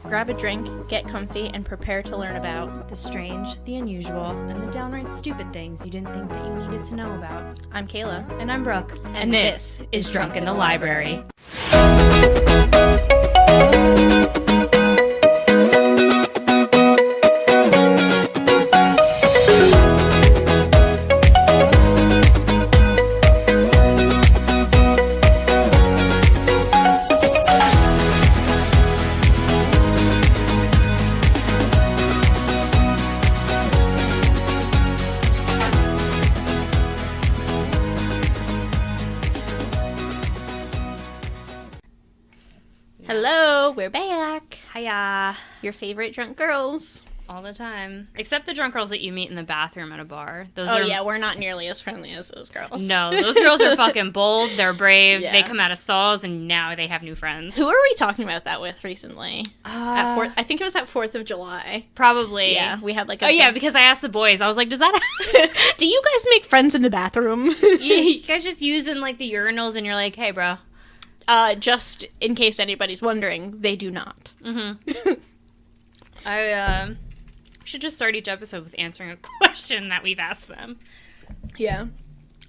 grab a drink, get comfy, and prepare to learn about the strange, the unusual, and the downright stupid things you didn't think that you needed to know about. I'm Kaila. And I'm Brooke. And this is Drunk in the Library. Hello, we're back. Hiya. Your favorite drunk girls. All the time. Except the drunk girls that you meet in the bathroom at a bar. Yeah, we're not nearly as friendly as those girls. No, those girls are fucking bold. They're brave. Yeah. They come out of stalls, and now they have new friends. Who are we talking about that with recently? I think it was at 4th of July. Probably. Yeah, we had like yeah, because I asked the boys. I was like, does that Do you guys make friends in the bathroom? you guys just using, like, the urinals, and you're like, hey, bro. Just in case anybody's wondering, they do not. Mm-hmm. I should just start each episode with answering a question that we've asked them. Yeah.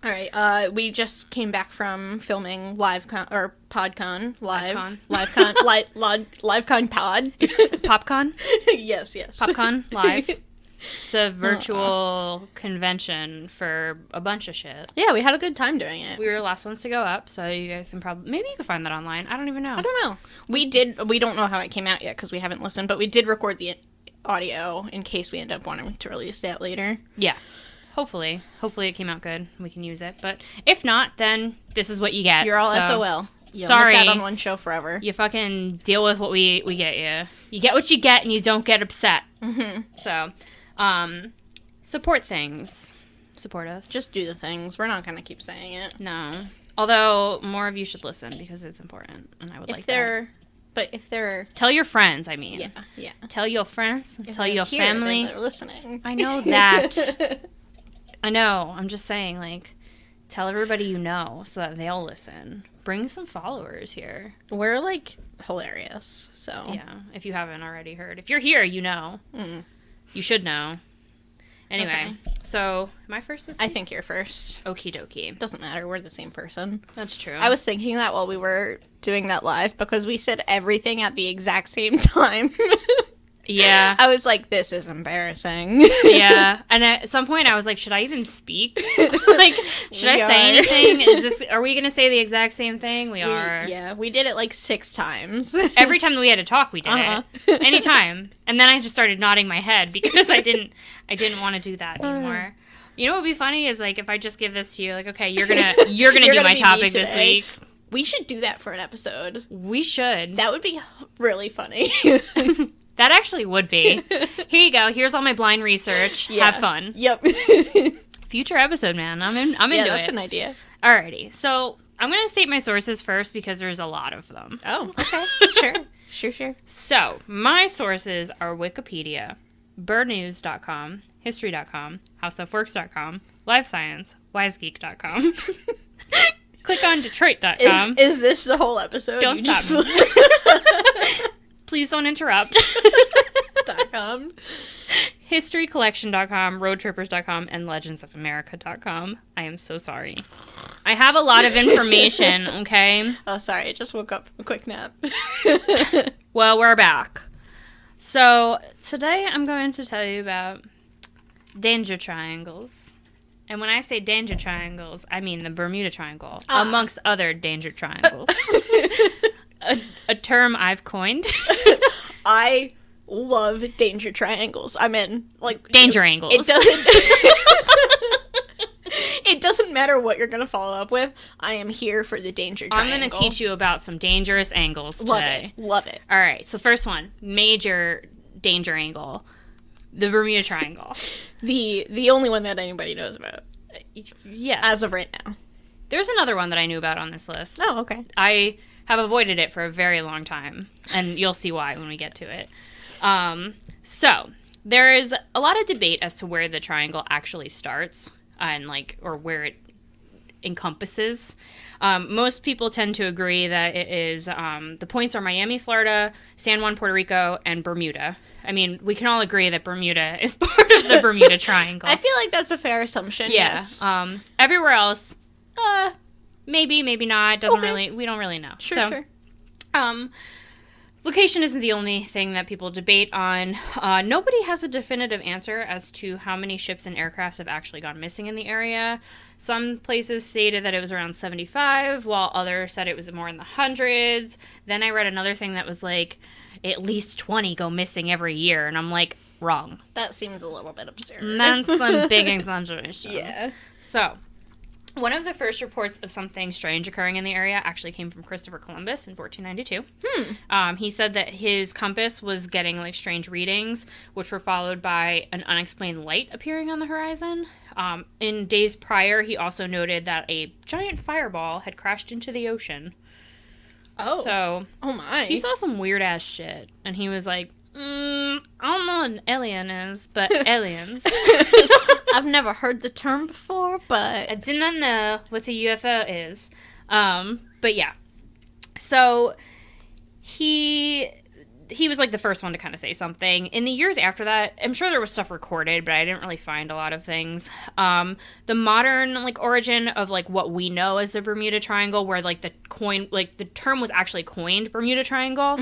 All right. We just came back from filming PodCon LiveCon Pod. It's PopCon. Yes. PopCon Live. It's a virtual convention for a bunch of shit. Yeah, we had a good time doing it. We were the last ones to go up, so you guys can maybe you can find that online. I don't even know. I don't know. We don't know how it came out yet because we haven't listened, but we did record the audio in case we end up wanting to release that later. Yeah. Hopefully it came out good. We can use it. But if not, then this is what you get. You're all SOL. You'll sorry. miss out on one show forever. You fucking deal with what we get you. You get what you get and you don't get upset. Mm-hmm. So, support things. Support us. Just do the things. We're not going to keep saying it. No. Although, more of you should listen because it's important. And I would like that. But if they're... Tell your friends, I mean. Yeah. Tell your friends. If tell your here, family. They're listening. I know that. I know. I'm just saying, like, tell everybody you know so that they'll listen. Bring some followers here. We're, like, hilarious, so... Yeah, if you haven't already heard. If you're here, you know. Mm. You should know. Anyway, So, am I first this week? I think you're first. Okie dokie. Doesn't matter. We're the same person. That's true. I was thinking that while we were doing that live because we said everything at the exact same time. Yeah. I was like, this is embarrassing. Yeah. And at some point I was like, should I even speak? Like, should I say anything? Are we going to say the exact same thing? We are. Yeah. We did it like 6 times. Every time that we had to talk, we did it. Anytime. And then I just started nodding my head because I didn't want to do that anymore. You know what would be funny is like if I just give this to you, like, okay, you're gonna do my topic this week. We should do that for an episode. We should. That would be really funny. That actually would be. Here you go. Here's all my blind research. Yeah. Have fun. Yep. Future episode, man. I'm into it. Yeah, that's an idea. Alrighty. So I'm gonna state my sources first because there's a lot of them. Oh, okay. Sure. So my sources are Wikipedia, birdnews.com, history.com, howstuffworks.com, livescience, wisegeek.com. Click on Detroit.com. Is this the whole episode? Don't stop. Please don't interrupt. .com. Historycollection.com, roadtrippers.com, and legendsofamerica.com. I am so sorry. I have a lot of information, okay? Oh, sorry. I just woke up from a quick nap. Well, we're back. So, today I'm going to tell you about danger triangles. And when I say danger triangles, I mean the Bermuda Triangle, amongst other danger triangles. A term I've coined. I love danger triangles. I'm in, like... Danger angles. It doesn't matter what you're going to follow up with. I am here for the danger triangle. I'm going to teach you about some dangerous angles today. Love it. All right, so first one, major danger angle, the Bermuda Triangle. The only one that anybody knows about. Yes. As of right now. There's another one that I knew about on this list. Oh, okay. I have avoided it for a very long time, and you'll see why when we get to it. So, there is a lot of debate as to where the triangle actually starts, and or where it encompasses. Most people tend to agree that it is, the points are Miami, Florida, San Juan, Puerto Rico, and Bermuda. I mean, we can all agree that Bermuda is part of the Bermuda Triangle. I feel like that's a fair assumption, yeah. yes. Everywhere else, maybe, maybe not. We don't really know. Sure. Location isn't the only thing that people debate on. Nobody has a definitive answer as to how many ships and aircrafts have actually gone missing in the area. Some places stated that it was around 75, while others said it was more in the hundreds. Then I read another thing that was like, at least 20 go missing every year, and I'm like, wrong. That seems a little bit absurd. That's some big exaggeration. Yeah. So, one of the first reports of something strange occurring in the area actually came from Christopher Columbus in 1492. He said that his compass was getting like strange readings, which were followed by an unexplained light appearing on the horizon. In days prior, he also noted that a giant fireball had crashed into the ocean. Oh. So, oh my. He saw some weird ass shit, and he was like, I don't know what an alien is, but aliens. I've never heard the term before, but I do not know what a UFO is. But yeah. So he was like the first one to kind of say something. In the years after that, I'm sure there was stuff recorded, but I didn't really find a lot of things. The modern like origin of like what we know as the Bermuda Triangle, where like the term was actually coined, Bermuda Triangle,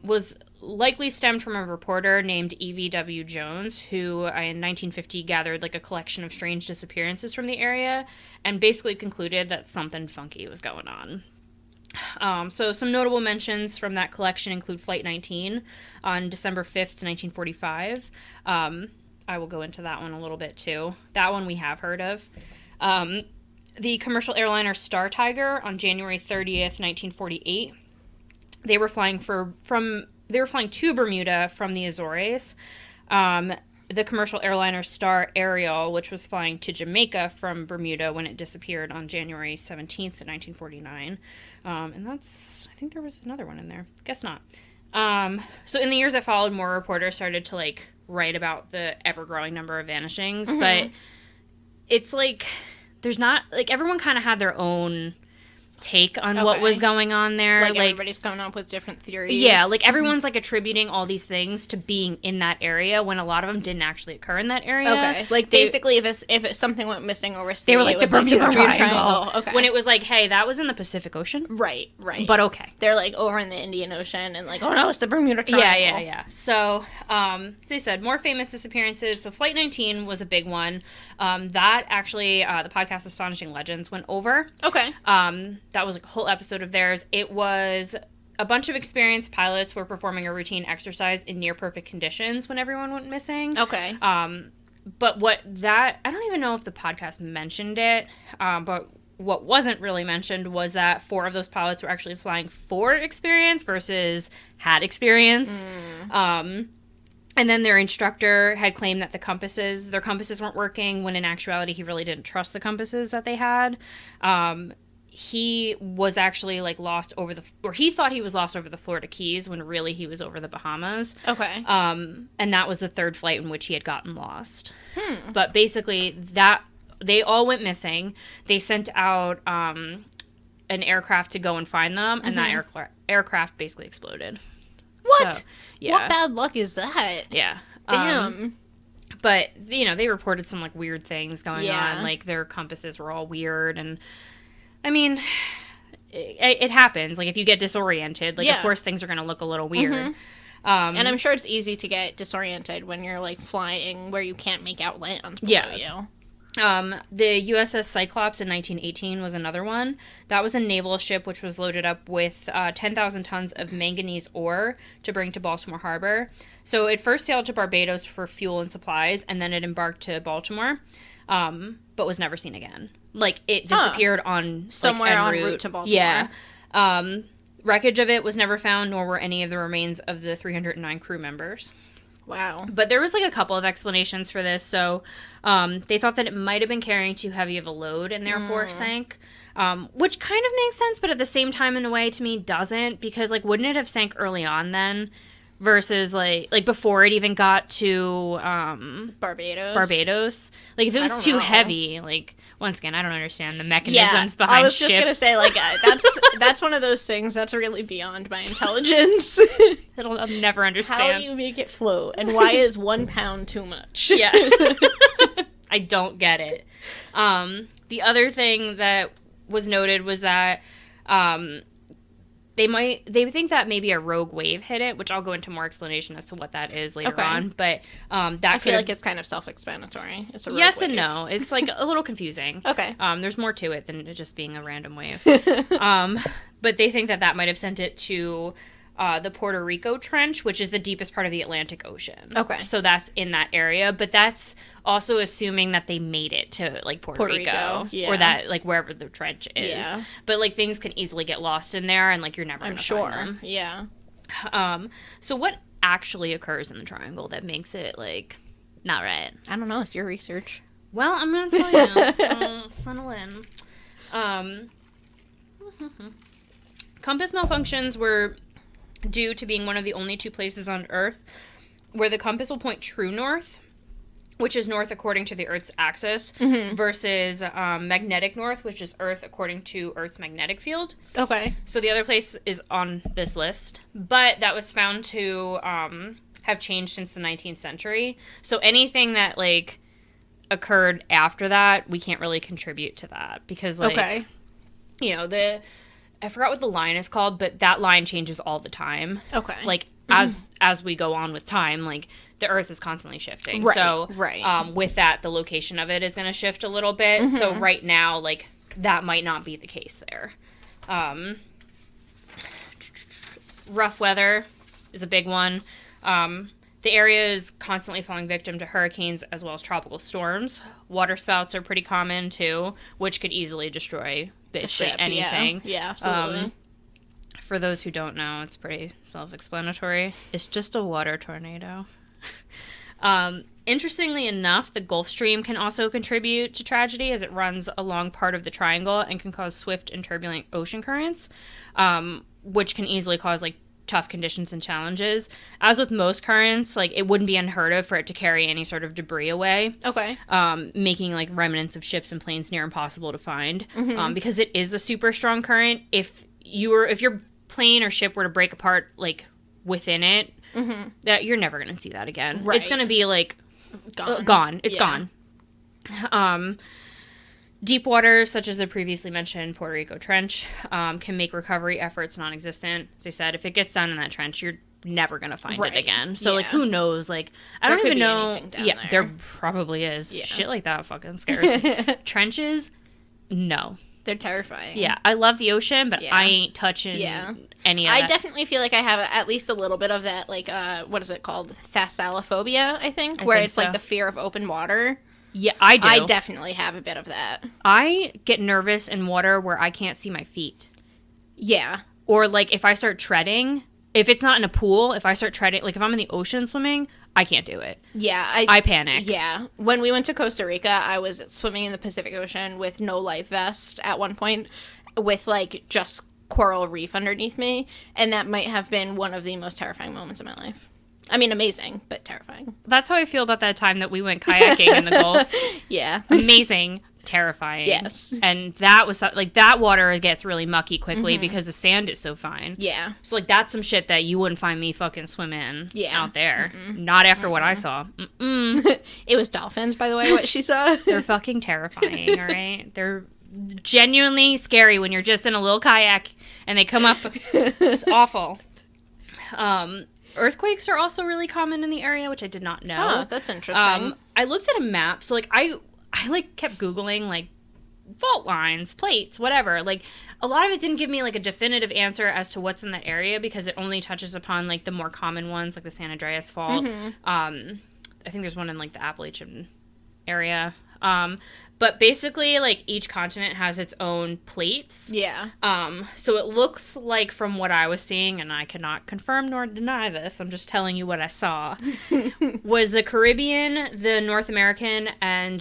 was likely stemmed from a reporter named E.V.W. Jones, who in 1950 gathered like a collection of strange disappearances from the area and basically concluded that something funky was going on. So some notable mentions from that collection include Flight 19 on December 5th, 1945. I will go into that one a little bit too. That one we have heard of. The commercial airliner Star Tiger on January 30th, 1948. They were flying to Bermuda from the Azores. The commercial airliner Star Ariel, which was flying to Jamaica from Bermuda when it disappeared on January 17th, 1949. And I think there was another one in there. Guess not. So in the years that followed, more reporters started to, like, write about the ever-growing number of vanishings. Mm-hmm. But it's, like, there's not, like, everyone kind of had their own take on what was going on there. Like everybody's coming up with different theories. Yeah, like everyone's like attributing all these things to being in that area when a lot of them didn't actually occur in that area. Okay, like basically if something went missing overseas, they were like the Bermuda Triangle. Okay, when it was like, hey, that was in the Pacific Ocean. Right. But okay, they're like over in the Indian Ocean and like, oh no, it's the Bermuda Triangle. Yeah. So, so they said more famous disappearances. So Flight 19 was a big one. That actually, the podcast Astonishing Legends went over. Okay. That was like a whole episode of theirs. It was a bunch of experienced pilots were performing a routine exercise in near perfect conditions when everyone went missing. Okay. But I don't even know if the podcast mentioned it, but what wasn't really mentioned was that 4 of those pilots were actually flying for experience versus had experience. And then their instructor had claimed that their compasses weren't working, when in actuality he really didn't trust the compasses that they had. He was actually like he thought he was lost over the Florida Keys when really he was over the Bahamas. Okay. And that was the 3rd flight in which he had gotten lost. But basically they all went missing. They sent out an aircraft to go and find them, and that aircraft basically exploded. What? So, yeah. What bad luck is that? Yeah. Damn. But, they reported some, like, weird things going on. Like, their compasses were all weird. And, I mean, it happens. Like, if you get disoriented, like, of course things are going to look a little weird. And I'm sure it's easy to get disoriented when you're, like, flying where you can't make out land below you. The USS Cyclops in 1918 was another one. That was a naval ship which was loaded up with 10,000 tons of manganese ore to bring to Baltimore Harbor. So it first sailed to Barbados for fuel and supplies, and then it embarked to Baltimore, but was never seen again. Like, it disappeared on somewhere en route to Baltimore. Yeah. Wreckage of it was never found, nor were any of the remains of the 309 crew members. Wow. But there was, like, a couple of explanations for this. So, they thought that it might have been carrying too heavy of a load and therefore sank, which kind of makes sense, but at the same time, in a way, to me, doesn't. Because, like, wouldn't it have sank early on then? versus like before it even got to Barbados. Like if it was too heavy, like once again, I don't understand the mechanisms behind ships. I was just gonna say, like, that's one of those things that's really beyond my intelligence. I'll never understand. How do you make it float, and why is 1 pound too much? Yeah. I don't get it. The other thing that was noted was that they think that maybe a rogue wave hit it, which I'll go into more explanation as to what that is later on. But I feel like it's kind of self-explanatory. It's a rogue yes wave. And no. It's like a little confusing. Okay. There's more to it than it just being a random wave. But they think that might have sent it to the Puerto Rico Trench, which is the deepest part of the Atlantic Ocean. Okay. So that's in that area, but that's also assuming that they made it to, like, Puerto Rico. Yeah. Or that, like, wherever the trench is. Yeah. But, like, things can easily get lost in there, and, like, you're never going to find them. Yeah. So what actually occurs in the triangle that makes it, like, not right? I don't know. It's your research. Well, I'm going to tell you. So, settle in. Compass malfunctions were due to being one of the only 2 places on Earth where the compass will point true north, which is north according to the Earth's axis, versus magnetic north, which is Earth according to Earth's magnetic field. Okay. So the other place is on this list, but that was found to have changed since the 19th century. So anything that, like, occurred after that, we can't really contribute to that because, like, you know, I forgot what the line is called, but that line changes all the time. Okay. Like, as we go on with time, like, the Earth is constantly shifting. Right, so, right. With that, the location of it is going to shift a little bit. So right now, like, that might not be the case there. Rough weather is a big one. The area is constantly falling victim to hurricanes as well as tropical storms. Water spouts are pretty common, too, which could easily destroy basically anything. Yeah, absolutely. For those who don't know, it's pretty self-explanatory. It's just a water tornado. Interestingly enough, the Gulf Stream can also contribute to tragedy as it runs along part of the triangle and can cause swift and turbulent ocean currents, which can easily cause, like, tough conditions and challenges. As with most currents, like, it wouldn't be unheard of for it to carry any sort of debris away. Okay. Making, like, remnants of ships and planes near impossible to find. Because it is a super strong current. If your plane or ship were to break apart, like, within it, that you're never going to see that again. Right. It's going to be, like, gone. It's gone. Deep waters, such as the previously mentioned Puerto Rico Trench, can make recovery efforts non-existent. As I said, if it gets down in that trench, you're never going to find it again. So, like, who knows? Like, I don't even know. Yeah, there probably is. Yeah. Shit like that fucking scares me. Trenches, no. They're terrifying. Yeah, I love the ocean, but I ain't touching any of that. I definitely feel like I have at least a little bit of that, like, what is it called? Thalassalophobia, I think, where it's, like, the fear of open water. Yeah, I do. I definitely have a bit of that. I get nervous in water where I can't see my feet. Yeah. Or, like, if I start treading, if it's not in a pool, if I start treading, like, if I'm in the ocean swimming, I can't do it. Yeah. I panic. Yeah. When we went to Costa Rica, I was swimming in the Pacific Ocean with no life vest at one point with, like, just coral reef underneath me. And that might have been one of the most terrifying moments of my life. I mean, amazing, but terrifying. That's how I feel about that time that we went kayaking in the Gulf. Yeah. Amazing. Terrifying. Yes. And that was, like, that water gets really mucky quickly because the sand is so fine. Yeah. So, like, that's some shit that you wouldn't find me fucking swimming out there. Not after what I saw. It was dolphins, by the way, what she saw. They're fucking terrifying, all right? They're genuinely scary when you're just in a little kayak and they come up. It's awful. Earthquakes are also really common in the area, which I did not know. Oh, that's interesting. I looked at a map, so, like, I like, kept Googling, like, fault lines, plates, whatever. Like, a lot of it didn't give me, like, a definitive answer as to what's in that area because it only touches upon, like, the more common ones, like the San Andreas Fault. I think there's one in, like, the Appalachian area. But basically, like, each continent has its own plates. Yeah. So it looks like, from what I was seeing, and I cannot confirm nor deny this, I'm just telling you what I saw, was the Caribbean, the North American, and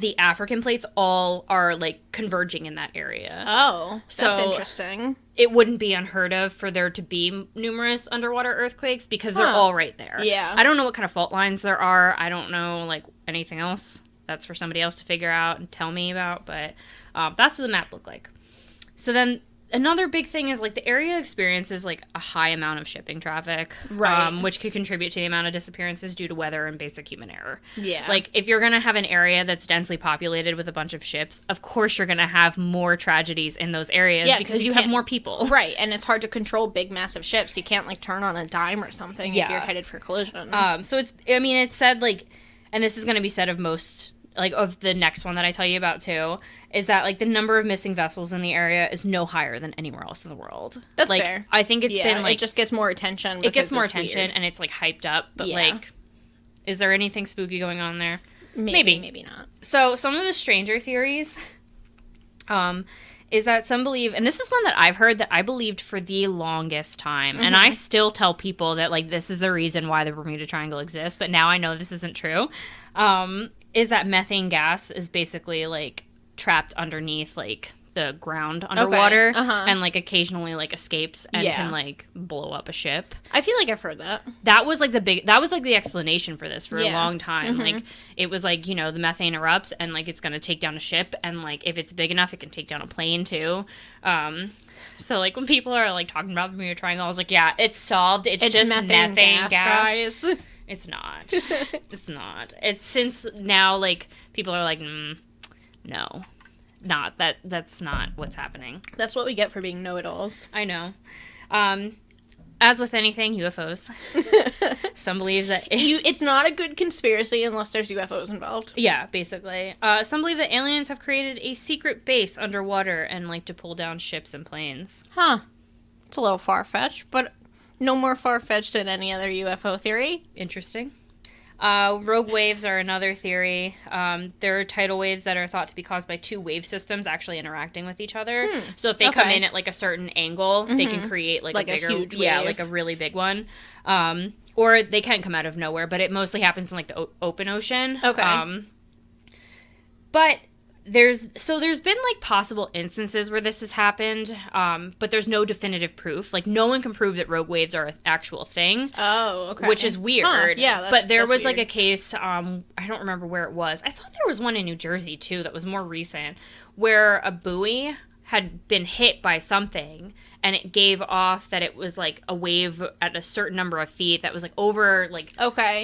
the African plates all are, like, converging in that area. Oh, that's interesting. it wouldn't be unheard of for there to be numerous underwater earthquakes because they're all right there. Yeah. I don't know what kind of fault lines there are. I don't know, like, anything else. That's for somebody else to figure out and tell me about, but that's what the map looked like. So then another big thing is, like, the area experiences, like, a high amount of shipping traffic, right, which could contribute to the amount of disappearances due to weather and basic human error. Yeah. Like, if you're going to have an area that's densely populated with a bunch of ships, of course you're going to have more tragedies in those areas because you have more people. Right, and it's hard to control big, massive ships. You can't, like, turn on a dime or something if you're headed for collision. So it's said, like, and this is going to be said of most, like, of the next one that I tell you about, too, is that, like, the number of missing vessels in the area is no higher than anywhere else in the world. That's like, fair. I think it's been, like... it just gets more attention. It gets more attention, and it's, like, hyped up. But, like, is there anything spooky going on there? Maybe not. So, some of the stranger theories is that some believe... And this is one that I've heard that I believed for the longest time. And I still tell people that, like, this is the reason why the Bermuda Triangle exists. But now I know this isn't true. Is that methane gas is basically, like, trapped underneath, like, the ground underwater and, like, occasionally, like, escapes and can, like, blow up a ship. I feel like I've heard that. That was, like, the explanation for this for a long time. Like, it was, like, you know, the methane erupts and, like, it's going to take down a ship and, like, if it's big enough, it can take down a plane, too. So, like, when people are, like, talking about the Bermuda Triangle, I was like, yeah, it's solved. It's just methane gas. Guys. It's not. It's not. It's since now, like, people are like, no, not that. That's not what's happening. That's what we get for being know-it-alls. I know. As with anything, UFOs. Some believes that it's not a good conspiracy unless there's UFOs involved. Yeah, basically. Some believe that aliens have created a secret base underwater and like to pull down ships and planes. Huh. It's a little far-fetched, but no more far-fetched than any other UFO theory. Interesting. Rogue waves are another theory. There are tidal waves that are thought to be caused by two wave systems actually interacting with each other. So if they come in at like a certain angle, they can create like a bigger, huge wave. like a really big one. Or they can come out of nowhere, but it mostly happens in like the open ocean. Okay. But there's been like possible instances where this has happened, but there's no definitive proof. Like no one can prove that rogue waves are an actual thing. Oh, okay. Which is weird. Huh, yeah, but there was weird. like a case, I don't remember where it was. I thought there was one in New Jersey too that was more recent, where a buoy had been hit by something and it gave off that it was like a wave at a certain number of feet that was like over like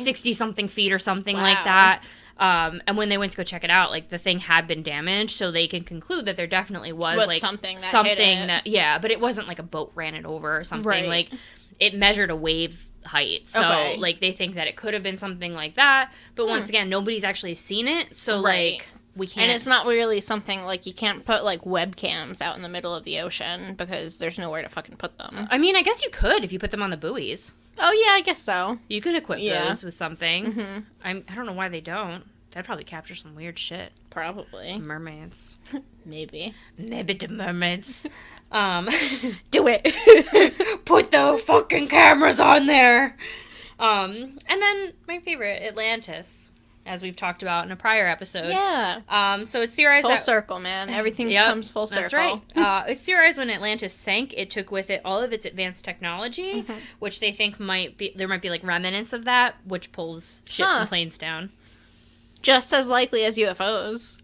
60 something feet or something like that. And when they went to go check it out, like the thing had been damaged, so they can conclude that there definitely was like something that yeah, but it wasn't like a boat ran it over or something. Right. Like it measured a wave height, so like they think that it could have been something like that. But once again, nobody's actually seen it, so like we can't. And it's not really something like you can't put like webcams out in the middle of the ocean because there's nowhere to fucking put them. I mean, I guess you could if you put them on the buoys. Oh, yeah, I guess so. You could equip those with something. I don't know why they don't. That'd probably capture some weird shit. Probably. Mermaids. Maybe. Maybe the mermaids. Do it. Put the fucking cameras on there. And then my favorite, Atlantis, as we've talked about in a prior episode. Yeah. So it's theorized full circle, man. Everything comes full circle. That's right. It's theorized when Atlantis sank, it took with it all of its advanced technology, which they think there might be like remnants of that, which pulls ships and planes down. Just as likely as UFOs.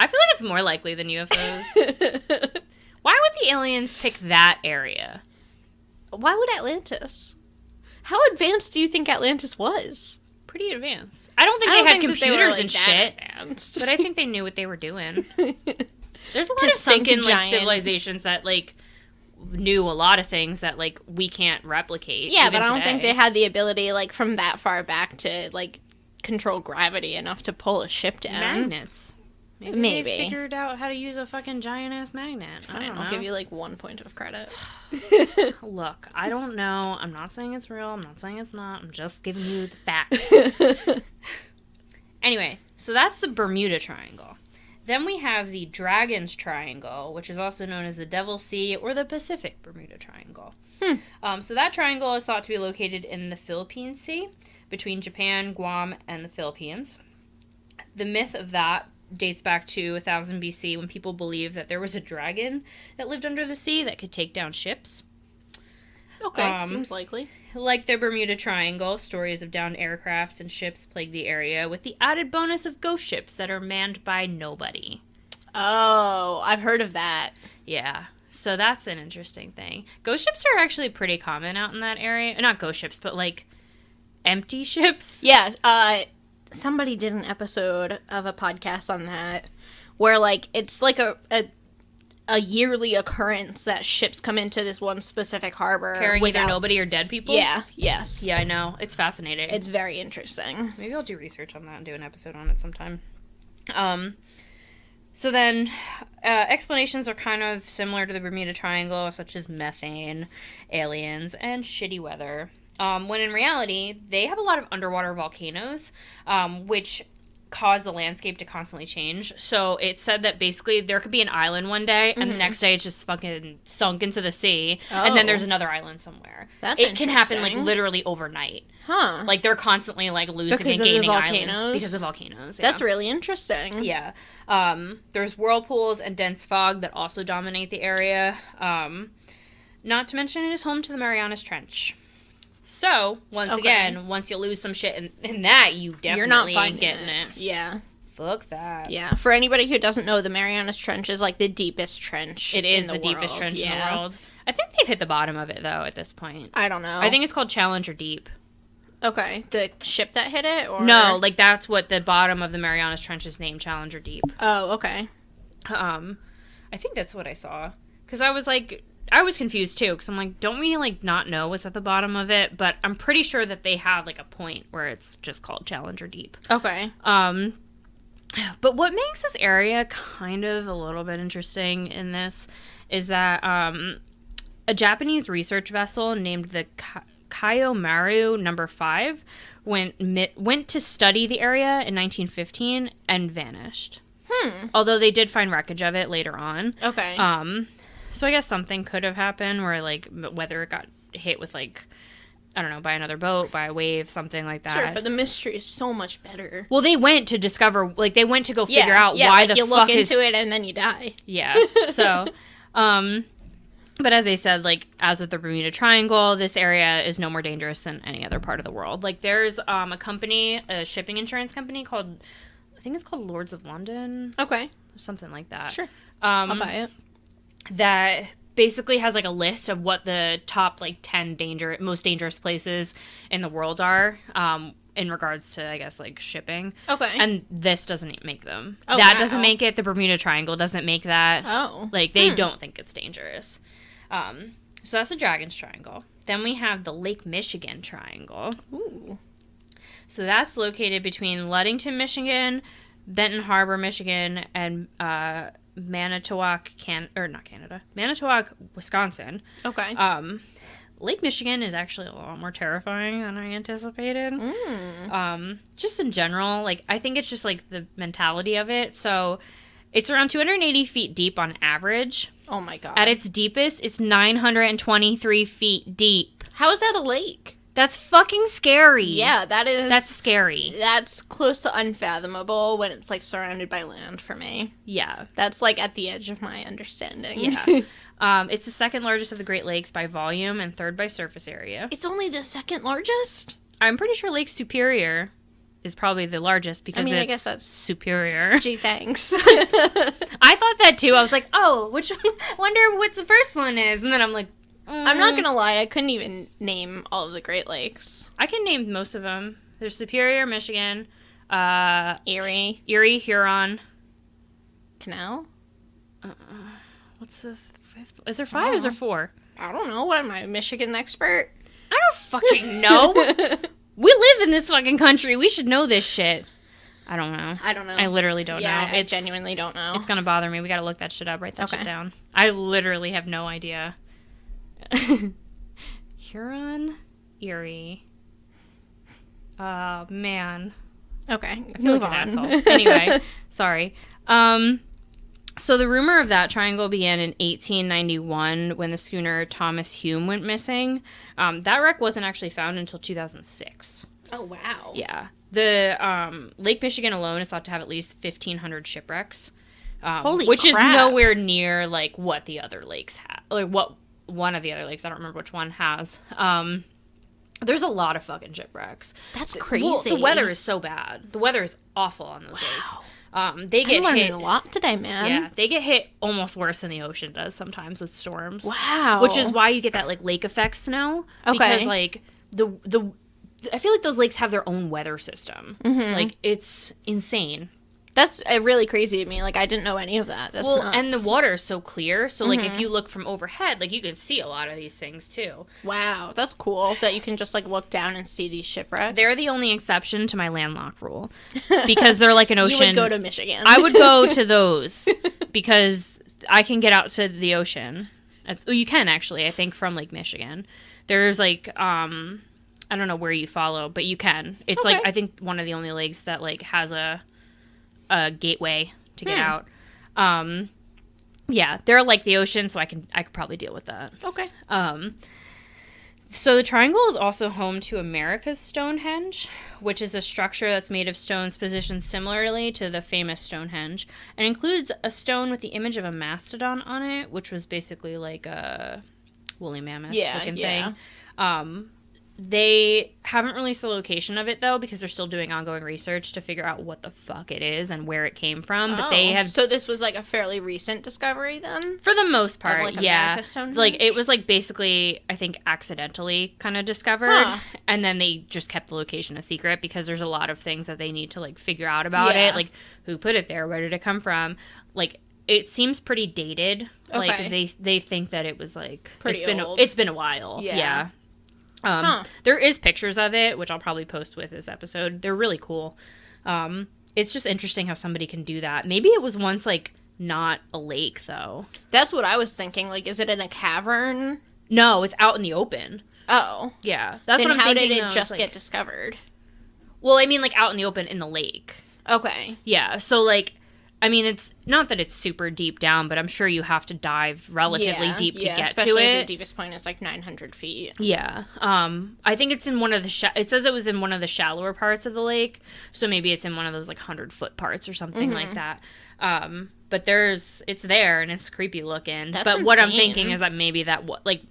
I feel like it's more likely than UFOs. Why would the aliens pick that area? Why would Atlantis? How advanced do you think Atlantis was? Pretty advanced. I don't think they had computers and shit. Advanced. But I think they knew what they were doing. There's a lot of sunken like civilizations that like knew a lot of things that like we can't replicate. Yeah, but I don't think they had the ability like from that far back to like control gravity enough to pull a ship down. Magnets. Maybe they figured out how to use a fucking giant-ass magnet. I don't know. I'll give you, like, 1 point of credit. Look, I don't know. I'm not saying it's real. I'm not saying it's not. I'm just giving you the facts. Anyway, so that's the Bermuda Triangle. Then we have the Dragon's Triangle, which is also known as the Devil's Sea or the Pacific Bermuda Triangle. So that triangle is thought to be located in the Philippine Sea, between Japan, Guam, and the Philippines. The myth of that dates back to 1000 BC when people believed that there was a dragon that lived under the sea that could take down ships. Okay, seems likely. Like the Bermuda Triangle, stories of downed aircrafts and ships plague the area, with the added bonus of ghost ships that are manned by nobody. Oh, I've heard of that. Yeah, so that's an interesting thing. Ghost ships are actually pretty common out in that area. Not ghost ships, but like empty ships. Yeah, somebody did an episode of a podcast on that where, like, it's like a yearly occurrence that ships come into this one specific harbor. Carrying either nobody or dead people? Yeah, yes. Yeah, I know. It's fascinating. It's very interesting. Maybe I'll do research on that and do an episode on it sometime. So then, explanations are kind of similar to the Bermuda Triangle, such as methane, aliens, and shitty weather. When in reality, they have a lot of underwater volcanoes, which cause the landscape to constantly change. So it's said that basically there could be an island one day, and the next day it's just fucking sunk into the sea, and then there's another island somewhere. That's it can happen, like, literally overnight. Huh. Like, they're constantly, like, losing because and gaining of the volcanoes? islands because of volcanoes. Yeah. That's really interesting. Yeah. There's whirlpools and dense fog that also dominate the area. Not to mention it is home to the Marianas Trench. So, once again, once you lose some shit in that, you definitely ain't getting it. Yeah. Fuck that. Yeah. For anybody who doesn't know, the Marianas Trench is, like, the deepest trench It is the deepest trench in the world. I think they've hit the bottom of it, though, at this point. I don't know. I think it's called Challenger Deep. Okay. The ship that hit it? Or No, like, that's what the bottom of the Marianas Trench is named, Challenger Deep. Oh, okay. I think that's what I saw. Because I was like... I was confused, too, because I'm like, don't we, like, not know what's at the bottom of it? But I'm pretty sure that they have, like, a point where it's just called Challenger Deep. Okay. But what makes this area kind of a little bit interesting in this is that a Japanese research vessel named the Kaiomaru No. 5 went to study the area in 1915 and vanished. Although they did find wreckage of it later on. Okay. So I guess something could have happened where, like, whether it got hit with, like, I don't know, by another boat, by a wave, something like that. Sure, but the mystery is so much better. Well, they went to discover, like, they went to go figure out why like the you fuck look into it and then you die. Yeah, so, but as I said, like, as with the Bermuda Triangle, this area is no more dangerous than any other part of the world. Like, there's a company, a shipping insurance company called, I think it's called Lords of London. Okay. Something like that. Sure. I'll buy it. That basically has, like, a list of what the top, like, 10 most dangerous places in the world are, in regards to, I guess, like, shipping. Okay. And this doesn't make them. Oh, that doesn't make it. The Bermuda Triangle doesn't make that. Oh. Like, they don't think it's dangerous. So that's the Dragon's Triangle. Then we have the Lake Michigan Triangle. Ooh. So that's located between Ludington, Michigan, Benton Harbor, Michigan, and Manitowoc, Manitowoc, Wisconsin. Okay. Lake Michigan is actually a lot more terrifying than I anticipated. Just in general, like, I think it's just, like, the mentality of it. So it's around 280 feet deep on average. Oh my god. At its deepest, it's 923 feet deep. How is that a lake? That's fucking scary. Yeah, That's scary. That's close to unfathomable when it's, like, surrounded by land for me. Yeah. That's, like, at the edge of my understanding. Yeah. It's the second largest of the Great Lakes by volume and third by surface area. It's only the second largest? I'm pretty sure Lake Superior is probably the largest because I guess that's superior. Gee, thanks. I thought that too. I was like, oh, which wonder what the first one is. And then I'm like, I'm not gonna lie, I couldn't even name all of the Great Lakes. I can name most of them. There's Superior, Michigan, Erie, Huron. Canal? What's the fifth? Is there 5 or is there 4? I don't know. What am I, a Michigan expert? I don't fucking know. We live in this fucking country. We should know this shit. I don't know. I literally don't know. I genuinely don't know. It's gonna bother me. We gotta look that shit up. Write that shit down. I literally have no idea. Huron, Erie. Oh, man. Okay, Move on. Anyway, sorry. So the rumor of that triangle began in 1891 when the schooner Thomas Hume went missing. That wreck wasn't actually found until 2006. Oh, wow. Yeah. The Lake Michigan alone is thought to have at least 1,500 shipwrecks. Holy which crap. is nowhere near, like, what the other lakes have. Like, what one of the other lakes, I don't remember which one, has. There's a lot of fucking shipwrecks. That's crazy. Well, the weather is so bad. The weather is awful on those lakes. They get I'm hit learning a lot today, man. Yeah, they get hit almost worse than the ocean does sometimes with storms. Wow. Which is why you get that, like, lake effect snow. Okay. Because, like, I feel like those lakes have their own weather system. Mm-hmm. Like, it's insane. That's really crazy to me. Like, I didn't know any of that. That's nuts. And the water is so clear. So, like, if you look from overhead, like, you can see a lot of these things, too. Wow. That's cool that you can just, like, look down and see these shipwrecks. They're the only exception to my landlocked rule. Because they're like an ocean. You would go to Michigan. I would go to those because I can get out to the ocean. You can, actually, I think, from Lake Michigan. There's, like, I don't know where you follow, but you can. It's, like, I think one of the only lakes that, like, has a gateway to get out. Yeah, they're like the ocean, so I could probably deal with that. Okay. So the triangle is also home to America's Stonehenge, which is a structure that's made of stones positioned similarly to the famous Stonehenge, and includes a stone with the image of a mastodon on it, which was basically like a woolly mammoth looking thing. They haven't released the location of it, though, because they're still doing ongoing research to figure out what the fuck it is and where it came from. But they have... So this was, like, a fairly recent discovery, then? For the most part, like, yeah. America's Stonehenge? Like, it was, like, basically, I think, accidentally kind of discovered. And then they just kept the location a secret because there's a lot of things that they need to, like, figure out about it. Like, who put it there? Where did it come from? Like, it seems pretty dated. Okay. Like, they think that it was, like... Pretty old. It's been a while. Yeah. There is pictures of it, which I'll probably post with this episode. They're really cool. It's just interesting how somebody can do that. Maybe it was once, like, not a lake, though. That's what I was thinking. Like, is it in a cavern? No, it's out in the open. Oh. Yeah. That's then what I'm how thinking. Did it though, just like, get discovered? Well, I mean, like, out in the open in the lake. Okay. Yeah. So, like, I mean, it's not that it's super deep down, but I'm sure you have to dive relatively deep to get to especially it. The deepest point is like 900 feet. Yeah. I think it's in one of the it says it was in one of the shallower parts of the lake, so maybe it's in one of those like 100-foot parts or something like that. But it's there and it's creepy looking. That's but what I'm insane. thinking is that maybe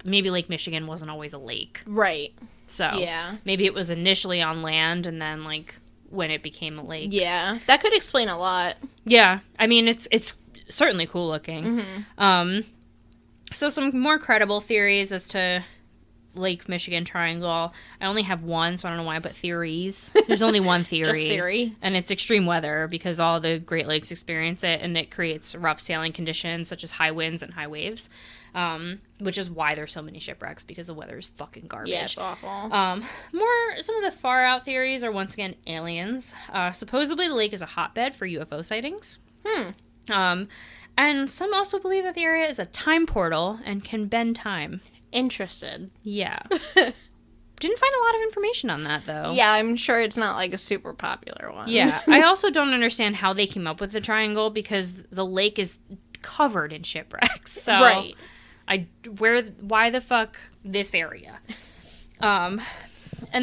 maybe Lake Michigan wasn't always a lake. Right. So maybe it was initially on land and then like when it became a lake. Yeah, that could explain a lot. Yeah, I mean it's certainly cool looking. So some more credible theories as to Lake Michigan Triangle. I only have one, so I don't know why I put theories. There's only one theory. Just theory. And it's extreme weather because all the Great Lakes experience it, and it creates rough sailing conditions such as high winds and high waves, which is why there's so many shipwrecks because the weather is fucking garbage. Yeah, it's awful. Some of the far out theories are once again aliens. Supposedly the lake is a hotbed for UFO sightings. And some also believe that the area is a time portal and can bend time. Interested. Yeah. Didn't find a lot of information on that, though. Yeah, I'm sure it's not like a super popular one. Yeah. I also don't understand how they came up with the triangle because the lake is covered in shipwrecks. So right. Why the fuck this area? And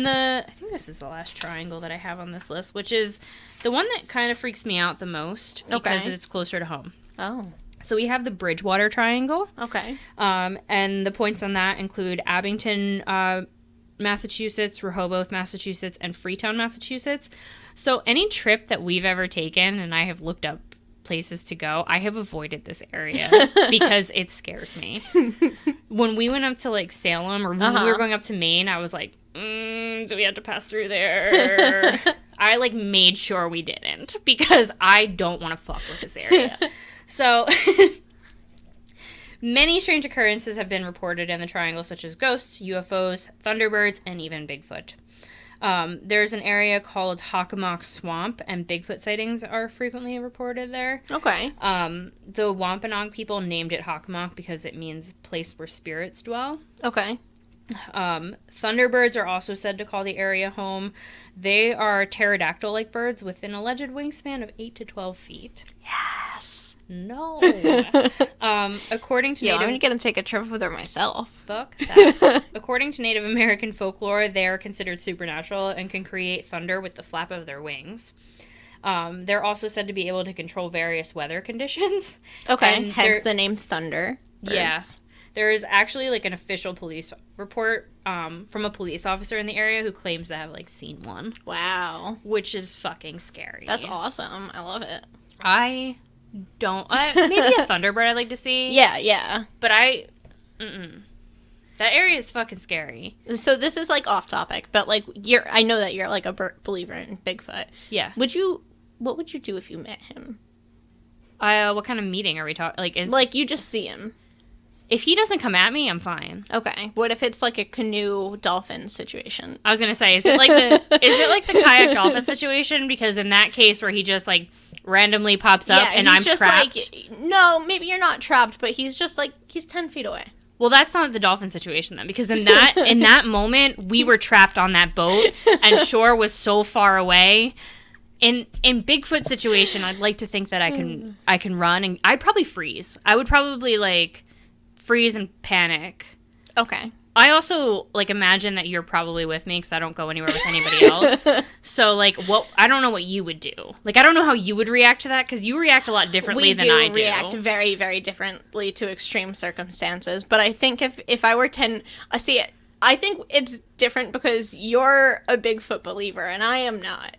I think this is the last triangle that I have on this list, which is the one that kind of freaks me out the most because it's closer to home. Oh. So we have the Bridgewater Triangle. Okay. And the points on that include Abington, Massachusetts, Rehoboth, Massachusetts, and Freetown, Massachusetts. So any trip that we've ever taken, and I have looked up places to go, I have avoided this area because it scares me. When we went up to like Salem or when we were going up to Maine, I was like, do we have to pass through there? I like made sure we didn't because I don't want to fuck with this area. So, many strange occurrences have been reported in the triangle, such as ghosts, UFOs, thunderbirds, and even Bigfoot. There's an area called Hockomock Swamp, and Bigfoot sightings are frequently reported there. Okay. The Wampanoag people named it Hockomock because it means place where spirits dwell. Okay. Thunderbirds are also said to call the area home. They are pterodactyl-like birds with an alleged wingspan of 8 to 12 feet. Yes. No. According to Yeah, Native... I'm gonna take a trip with her myself. Fuck that. According to Native American folklore, they are considered supernatural and can create thunder with the flap of their wings. They're also said to be able to control various weather conditions. Okay, And hence the name Thunder. Yeah. There is actually, like, an official police report from a police officer in the area who claims to have, like, seen one. Wow. Which is fucking scary. That's awesome. I love it. I don't... maybe a Thunderbird I'd like to see. Yeah. But that area is fucking scary. So this is, like, off topic, but, like, I know that you're, like, a believer in Bigfoot. Yeah. What would you do if you met him? What kind of meeting are we talking? Like, you just see him. If he doesn't come at me, I'm fine. Okay. What if it's like a canoe dolphin situation? I was gonna say, is it like the kayak dolphin situation? Because in that case, where he just like randomly pops up and I'm just trapped. Like, no, maybe you're not trapped, but he's just like he's 10 feet away. Well, that's not the dolphin situation then, because in that moment we were trapped on that boat and shore was so far away. In Bigfoot situation, I'd like to think that I can run and I'd probably freeze. I would probably like freeze and panic. Okay. I also, like, imagine that you're probably with me because I don't go anywhere with anybody else. So, like, I don't know what you would do. Like, I don't know how you would react to that because you react a lot differently than I do. We react very, very differently to extreme circumstances. But I think if I were 10... I think it's different because you're a Bigfoot believer and I am not.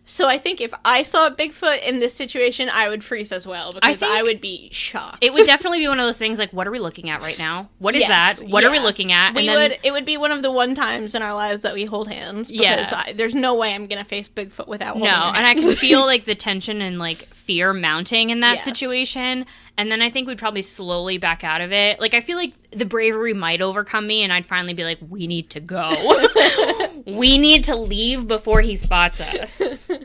So I think if I saw Bigfoot in this situation, I would freeze as well because I would be shocked. It would definitely be one of those things like, what are we looking at right now? What is that? What are we looking at? It would be one of the one times in our lives that we hold hands because there's no way I'm going to face Bigfoot without holding her hand. And I can feel like the tension and like fear mounting in that situation. And then I think we'd probably slowly back out of it. Like, I feel like the bravery might overcome me, and I'd finally be like, we need to go. We need to leave before he spots us.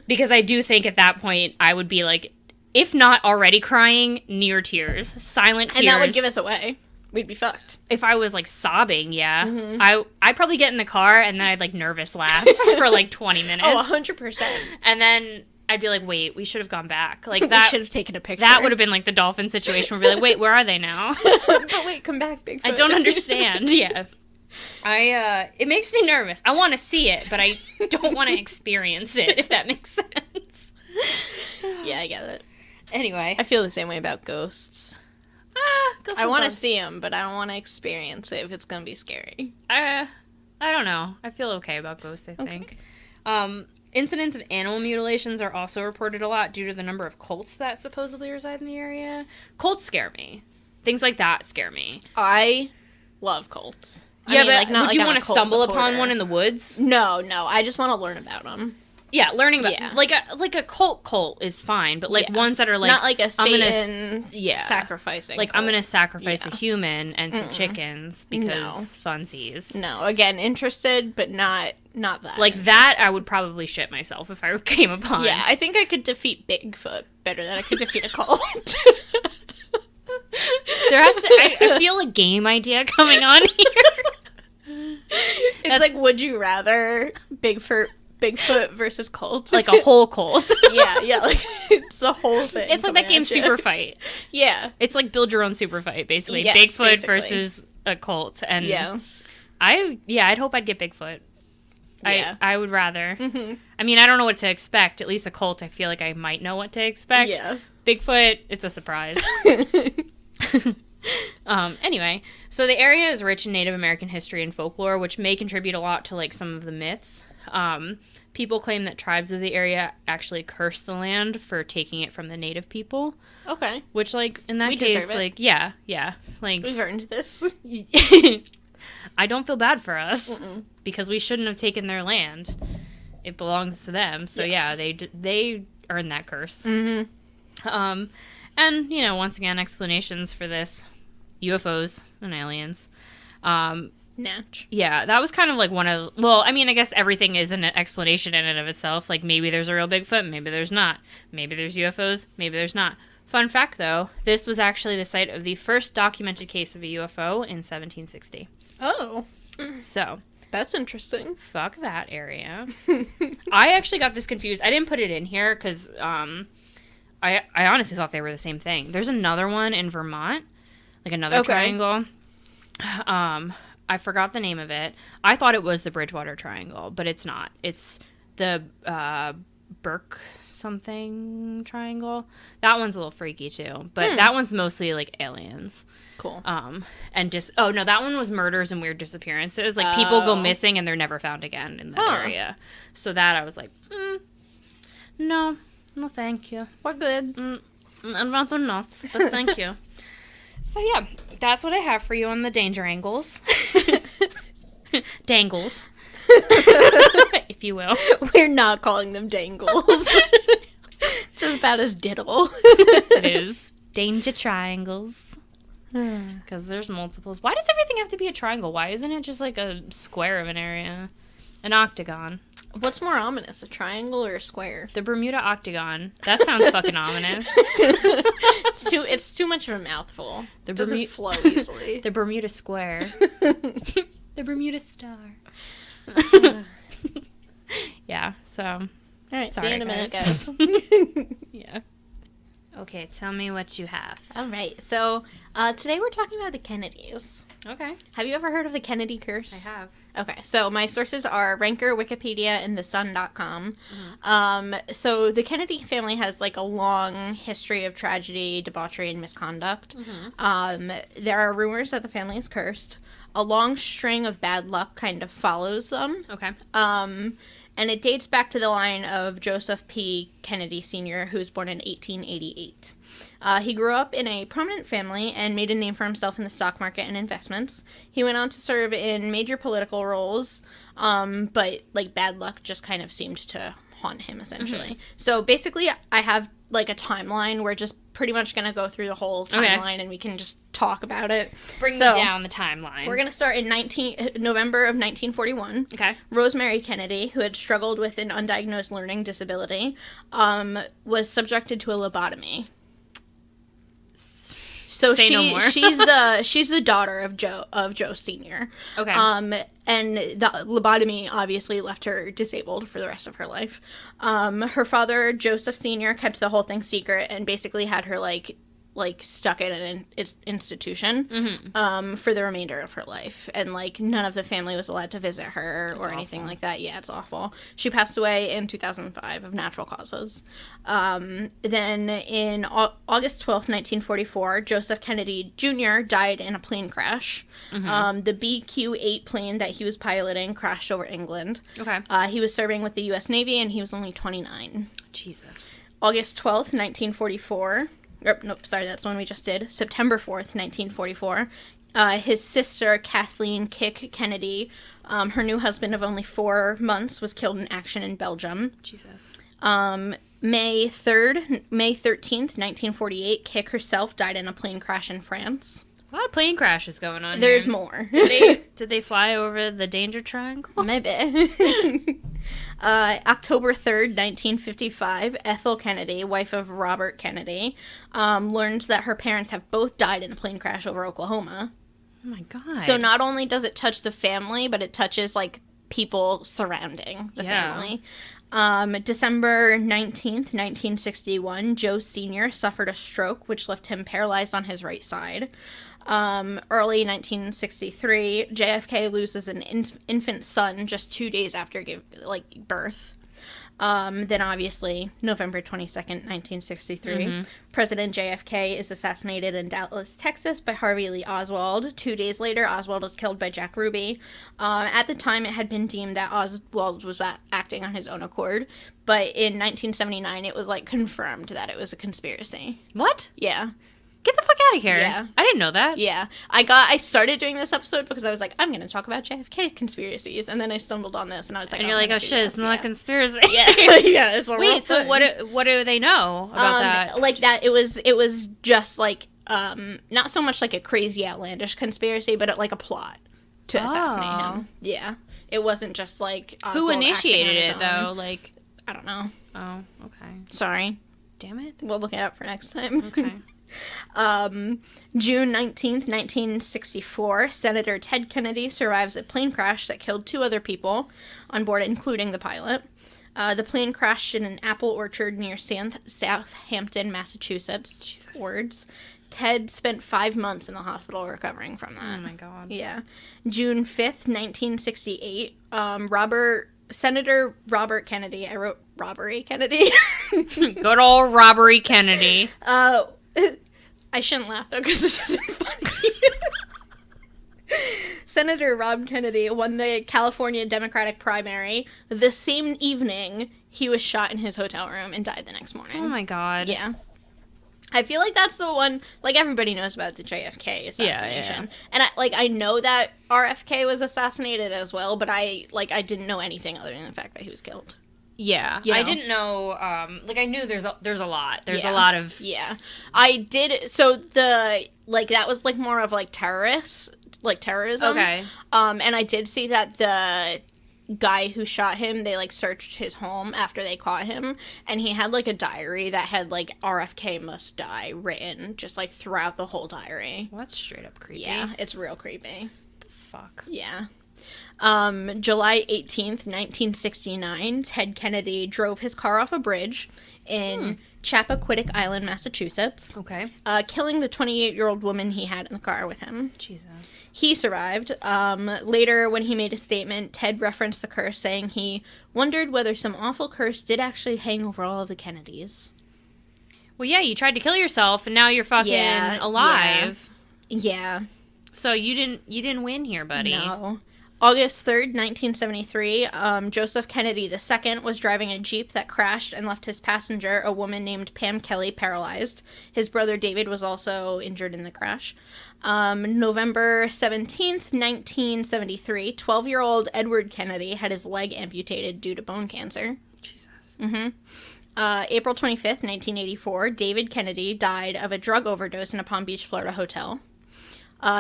Because I do think at that point, I would be like, if not already crying, near tears. Silent tears. And that would give us away. We'd be fucked. If I was, like, sobbing, yeah. Mm-hmm. I'd probably get in the car, and then I'd, like, nervous laugh for, like, 20 minutes. Oh, 100%. And then... I'd be like, wait, we should have gone back. Like that. We should have taken a picture. That would have been like the dolphin situation where we'd be like, wait, where are they now? But wait, come back, Bigfoot. I don't understand. Yeah. It makes me nervous. I want to see it, but I don't want to experience it, if that makes sense. Yeah, I get it. Anyway. I feel the same way about ghosts. Ghosts I want to see them, but I don't want to experience it if it's going to be scary. I don't know. I feel okay about ghosts, I think. Incidents of animal mutilations are also reported a lot due to the number of cults that supposedly reside in the area. Cults scare me. Things like that scare me. I love cults. Yeah, but would you want to stumble upon one in the woods? No. I just want to learn about them. Yeah, learning about like a cult is fine, but like ones that are like not like a Satan sacrificing. Like, I'm gonna sacrifice a human and some chickens because funsies. No, again, interested, but not that. Like that, I would probably shit myself if I came upon. Yeah, I think I could defeat Bigfoot better than I could defeat a cult. There has to. I feel a game idea coming on here. It's like, would you rather Bigfoot versus cult? Like a whole cult. yeah, like it's the whole thing. It's like that game Super Fight. Yeah. It's like build your own super fight, basically. Yes, Bigfoot versus a cult. And I'd hope I'd get Bigfoot. Yeah. I would rather. Mm-hmm. I mean, I don't know what to expect. At least a cult, I feel like I might know what to expect. Yeah. Bigfoot, it's a surprise. Anyway, so the area is rich in Native American history and folklore, which may contribute a lot to like some of the myths. People claim that tribes of the area actually cursed the land for taking it from the native people. Okay. Which, like, in that case, like, yeah. Like, we've earned this. I don't feel bad for us because we shouldn't have taken their land. It belongs to them. So, yeah, they earned that curse. Mm-hmm. And, you know, once again, explanations for this. UFOs and aliens. Natch. Yeah, that was kind of like one of... Well, I mean, I guess everything is an explanation in and of itself. Like, maybe there's a real Bigfoot, maybe there's not. Maybe there's UFOs, maybe there's not. Fun fact, though, this was actually the site of the first documented case of a UFO in 1760. Oh. So... That's interesting. Fuck that area. I actually got this confused. I didn't put it in here because I honestly thought they were the same thing. There's another one in Vermont, like another triangle. I forgot the name of it. I thought it was the Bridgewater Triangle, but it's not. It's the Burke something triangle. That one's a little freaky too, but that one's mostly like aliens. Cool. And just that one was murders and weird disappearances. Like people go missing and they're never found again in that area. So that I was like, no, thank you. We're good. I'd rather not, but thank you. So yeah, that's what I have for you on the danger angles. Dangles. If you will. We're not calling them dangles. It's as bad as diddle. It is. Danger triangles. Because there's multiples. Why does everything have to be a triangle? Why isn't it just like a square of an area? An octagon. What's more ominous, a triangle or a square? The Bermuda Octagon. That sounds fucking ominous. It's too much of a mouthful. It doesn't flow easily. The Bermuda Square. The Bermuda Star. Yeah, so. All right, sorry, see you in a minute, guys. Yeah. Okay, tell me what you have. All right, so today we're talking about the Kennedys. Okay. Have you ever heard of the Kennedy curse? I have. Okay, so my sources are Ranker, Wikipedia, and thesun.com. So the Kennedy family has like a long history of tragedy, debauchery, and misconduct. There are rumors that the family is cursed. A long string of bad luck kind of follows them. Okay. And it dates back to the line of Joseph P. Kennedy Sr., who was born in 1888. He grew up in a prominent family and made a name for himself in the stock market and investments. He went on to serve in major political roles, but like bad luck just kind of seemed to haunt him, essentially. So basically, I have like a timeline. We're just pretty much going to go through the whole timeline, and we can just talk about it. Bring me down the timeline. We're going to start in November of 1941. Okay. Rosemary Kennedy, who had struggled with an undiagnosed learning disability, was subjected to a lobotomy. So no more. she's the daughter of Joe Sr. Okay. And the lobotomy obviously left her disabled for the rest of her life. Her father, Joseph Sr., kept the whole thing secret and basically had her like stuck in an institution for the remainder of her life, and like none of the family was allowed to visit her or anything like that. Yeah, it's awful. She passed away in 2005 of natural causes. Then in August 12th, 1944, Joseph Kennedy Jr. died in a plane crash. The BQ-8 plane that he was piloting crashed over England. Okay. He was serving with the U.S. Navy, and he was only 29. Jesus. August 12th, 1944. Nope, sorry, that's the one we just did. September 4th, 1944. His sister, Kathleen Kick Kennedy, her new husband of only 4 months, was killed in action in Belgium. Jesus. May 13th, 1948, Kick herself died in a plane crash in France. A lot of plane crashes going on There's here. more. Did they fly over the danger triangle? Maybe. October 3rd, 1955, Ethel Kennedy, wife of Robert Kennedy, learns that her parents have both died in a plane crash over Oklahoma. Oh my God. So not only does it touch the family, but it touches, like, people surrounding the family. December 19th, 1961, Joe Sr. suffered a stroke, which left him paralyzed on his right side. Early 1963, JFK loses an infant son just 2 days after birth. Then obviously, November 22nd, 1963, President JFK is assassinated in Dallas, Texas by Harvey Lee Oswald. 2 days later, Oswald is killed by Jack Ruby. At the time, it had been deemed that Oswald was acting on his own accord, but in 1979, it was, confirmed that it was a conspiracy. What? Yeah. Get the fuck out of here. Yeah. I didn't know that. Yeah. I started doing this episode because I was like, I'm going to talk about JFK conspiracies. And then I stumbled on this and I was like, and you're like, oh shit, it's not a conspiracy. Yeah. Yeah. It's a Wait, so what do they know about that? Like that, it was just not so much like a crazy outlandish conspiracy, but like a plot to assassinate him. Yeah. It wasn't just like Oswald. Who initiated it own. though? Like, I don't know. Oh, okay. Sorry. Damn it. We'll look it up for next time. Okay. June 19th, 1964, Senator Ted Kennedy survives a plane crash that killed 2 other people on board, including the pilot. The plane crashed in an apple orchard near Southampton, Massachusetts. Jesus. Words. Ted spent 5 months in the hospital recovering from that. Oh, my God. Yeah. June 5th, 1968, Senator Robert Kennedy, I wrote Robbery Kennedy. Good old Robbery Kennedy. I shouldn't laugh, though, because this isn't funny. Senator Rob Kennedy won the California Democratic primary. The same evening, he was shot in his hotel room and died the next morning. Oh, my God. Yeah. I feel like that's the one, like, everybody knows about the JFK assassination. Yeah. And, I know that RFK was assassinated as well, but I didn't know anything other than the fact that he was killed. Yeah. You know? I didn't know, I knew there's a lot. There's Yeah. a lot of... Yeah. I did, so that was, more of, terrorists, terrorism. Okay. And I did see that the guy who shot him, they searched his home after they caught him, and he had a diary that had RFK must die written just throughout the whole diary. Well, that's straight up creepy. Yeah, it's real creepy. What the fuck? Yeah. July 18th, 1969, Ted Kennedy drove his car off a bridge in Chappaquiddick Island, Massachusetts. Okay. Killing the 28-year-old woman he had in the car with him. Jesus. He survived. Later, when he made a statement, Ted referenced the curse, saying he wondered whether some awful curse did actually hang over all of the Kennedys. Well, yeah, you tried to kill yourself, and now you're fucking alive. Yeah. So you didn't win here, buddy. No. August 3rd, 1973, Joseph Kennedy II was driving a Jeep that crashed and left his passenger, a woman named Pam Kelly, paralyzed. His brother David was also injured in the crash. November 17th, 1973, 12-year-old Edward Kennedy had his leg amputated due to bone cancer. Jesus. Mm-hmm. April 25th, 1984, David Kennedy died of a drug overdose in a Palm Beach, Florida hotel.